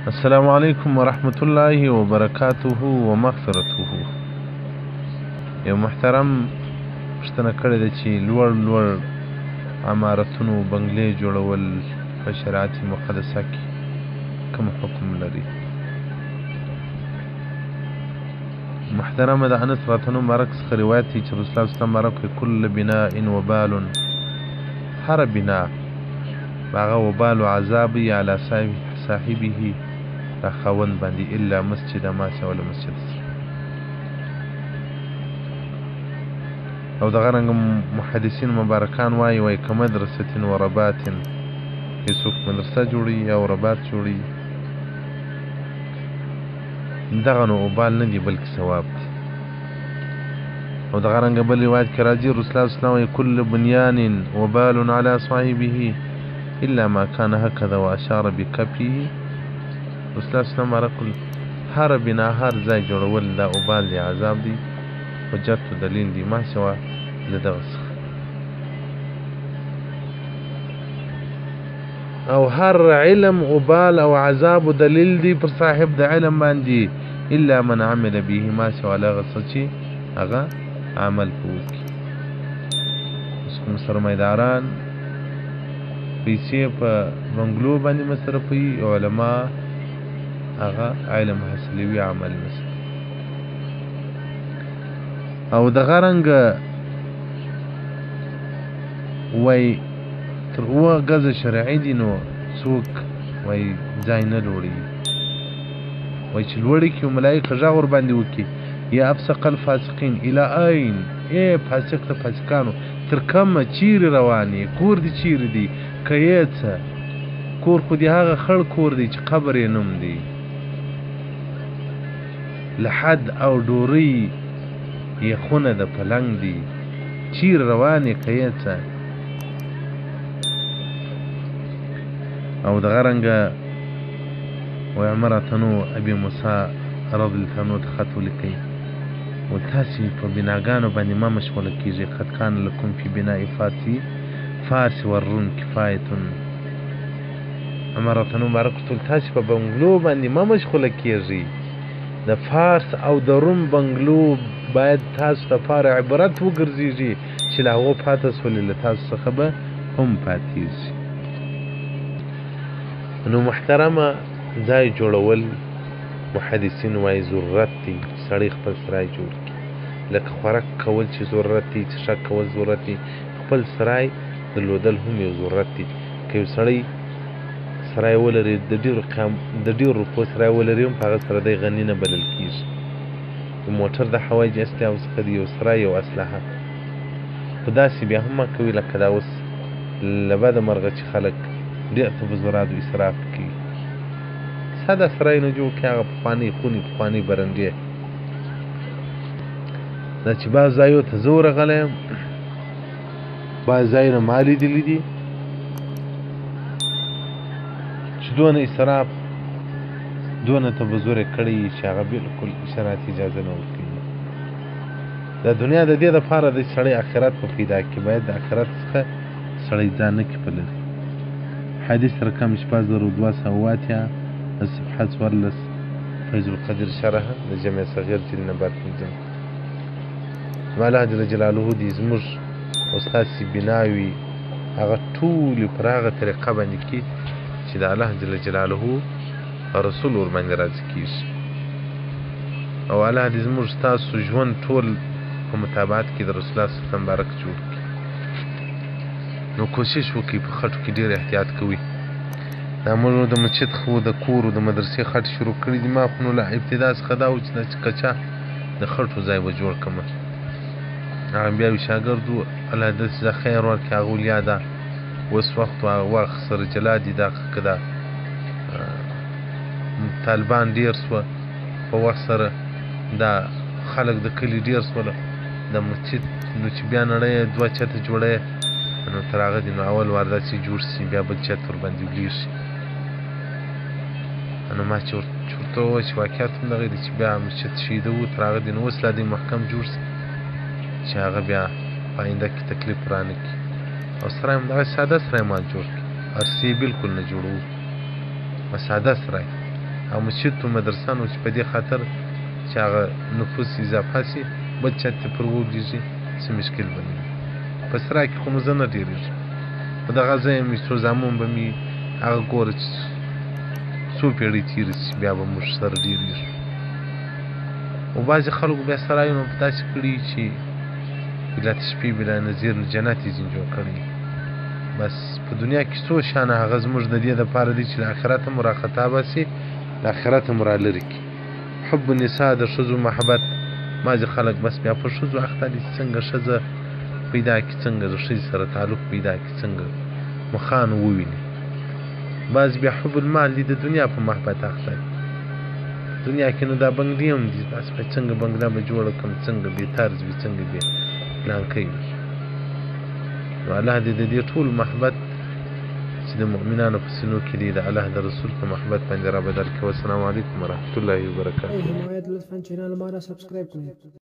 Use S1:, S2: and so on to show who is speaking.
S1: السلام علیکم ورحمة الله وبرکاته ومغفرته. یو محترم پوښتنه کړې ده چې لوړ عمارتونو بنګلې جوړول په شریعت مقدسه کې کوم حکم لري؟ محترمه د انس رضی الله مبارک څخه روایت دی چې رسول الله صلی الله علیه وسلم مبارک کل بناء وبال، هر بنا هغه وبال و عذاب علی صاحبه را خاوند باندې الا مسجد ما سوى مسجد. او دغه رنګ محدثین مبارکان وایي که مدرسة و ربات، که څوک مدرسه جوړي او ربات جوړي دغه نو وبال نه دي بلکې ثواب دي. او دغه رنګ بل روایت کې راځي رسول الله صلی الله علیه وسلم کل بنیان وبال علی صاحبه الا ما كان هكذا واشار بكفه. رسول الله صلی الله علیه وسلم رکل هر بنا هر ځای جوړول دا وبال دی، عذاب دی، حجت و دلیل دی ما سوا لدغه څخه. او هر علم وبال او عذاب و دلیل دی پر صاحب د علم باندې الا من عمل به ما سوا لغه څه چې هغه عمل وکړي. اوس کوم سرمایداران پیسې په بنګلو باندې مصرفوي، علما هغه علم حاصلوي عمل نشي. او دغه رنګ وای تر 7 غزه شرعي دي نو څوک وای ځای نه لوړي، وای چې لوړي کې ملائکه غږ ور باندې وکي یا افسق الفاسقين الى اين، اے فاسق ته فاسقانو تر کومه چیرې رواني، کور دي چیرې دي، که څه کور خو دې هغه خړ کور دی چې قبر یې نوم دی، لحد او ډورۍ یې خونه د پلنګ دی، چیر روانې که څه. او دغه رنګه وی عمرتنو ابي موسی رضی الله عنه ته خط ولیکئ و تاسې په بناګانو باندې مه مشغوله کېږئ، قد کان لکم فی بناء فارس والروم کفایتون. عمرتنو مبارک ټول تاسې په بنګلو باندې مه مشغوله کېږئ، د فارس او د روم بنګلو باید تاسو لپاره عبرت وګرځېږي چې له هغو پاته سولې له تاسو څخه به هم پاتېږي. نو محترمه ځای جوړول محدثین وایي ضرورت دی، سړی خپل سرای جوړ کړي، لکه خوراک کول چې ضرورت دی، څښاک کول ضرورت دی، خپل سرای درلودل هم یو ضرورت دی. که یو سړی سرای ولري د ډېرو روپو سرای ولري هم په هغه سره دی غني نه بلل کېږي. د موټر د حوایج اسلحو څخه د یو سرای یو اسلحه، خو داسې بیا هم مه کوي لکه دا اوس له بده مرغه چې خلک ډېر تبذرات و اسراف کوي. ساده سرای نه جوړ کړي، هغه پخوانۍ خونې پخوانۍ برنډې. دا چې بعض ځایو ته زه ورغلی یم، بعض ځایونه ما لیدلي دي چې دونه اسراف دونه تبذر یې کړی چې هغه بلکل شرعت اجازه نه ورکوي. د دنیا د دې دپاره د سړی آخرت په پیدا کړي، باید د آخرت څخه سړی ځان نه کړي په لرې. حدیث رقم 6280 د صفحه 14 فیض القدیر شرح د جمع صغیر جلد نمبر 5. زما الله جل جلاله دې زموږ او ستاسې بناوي هغه ټولې پر هغه طریقه باندې کړي چې د الله جل جلاله رسول ور باندې راضي کېږي. او الله دې زموږ ستاسو ژوند ټول په مطابقت کې د رسول الله صلی الله علیه وسلم مبارک جوړ کړي. نو کوشش وکړئ په خټو کې ډېر احتیاط کوئ. دا موږ د مسجد خو د کور د مدرسې خټ شروع کړي دي، ما خو نو له ابتدا څخه دا و چې که چا د خټو ځای به جوړ کړمه، هغه بیا وي شاګرد و الله داسې زه خیر ورکړي، هغه ولیا ده اوس وخت وخت سره جلا دي، دا که دا طالبان ډېر سوه په وخت سره، دا خلک د کلي ډېر سوله، د مسجد نو چې بیا نړۍ 2 چته جوړی نو تر هغه دي نو اول وار داسې جوړ سي بیا بل چت ورباندې ولیږي. نو ما چې ورته وویل چې واقعیت هم دغه دی چې بیا مسجد شیده و تر هغه دي نو اوس لا دې محکم جوړ سي چې هغه بیا په آینده کې تکلیف رانه کړي. او سرای هم دغه ساده سرای ما جوړ کړي، عرصې بلکل نه جوړوو، ساده سرای او مسجد و مدرسانو چې په دې خاطر چې هغه نفوس اضافه سي بل چا ته پر وګرځي څه مشکل به نه وي په سرا کې خو نو زه نه ډېرېږم په دغه ځای مې څو زامن به مې هغه ګوره چې څو پېړۍ تېرې سي بیا به موږ سره ډېرېږو او بعضې خلکو بیا سرایونه په داسې کړي چې بلا تشبیه بلا نظیر جنت یې ځینې جوړ کړی بس په دنیا کې څو شانه هغه زموږ د دې دپاره دي چې له آخرت هم راخطا باسي له آخرت هم رالرې کړي حب النساء د ښځو محبت بعضې خلک بس بیا په ښځو اخته دي چې څنګه ښځه پیدا کړي څنګه د ښځې سره تعلق پیدا کړي څنګه مخان وویني بعض بیا حب المال دي د دنیا په محبت اخته دي دنیا کې نو دا بنګلې هم دي بس به څنګه بنګله به جوړه کړم څنګه بې طرز وي څنګه بې پلانکۍ وي نو الله دې د دې ټول محبت چې د مؤمنانو په سینو کې دي د الله د رسول په محبت باندې را بدل کړي والسلام علیکم ورحمة الله وبرکاته
S2: حمایت لطفا چینل हमारा सब्सक्राइब करें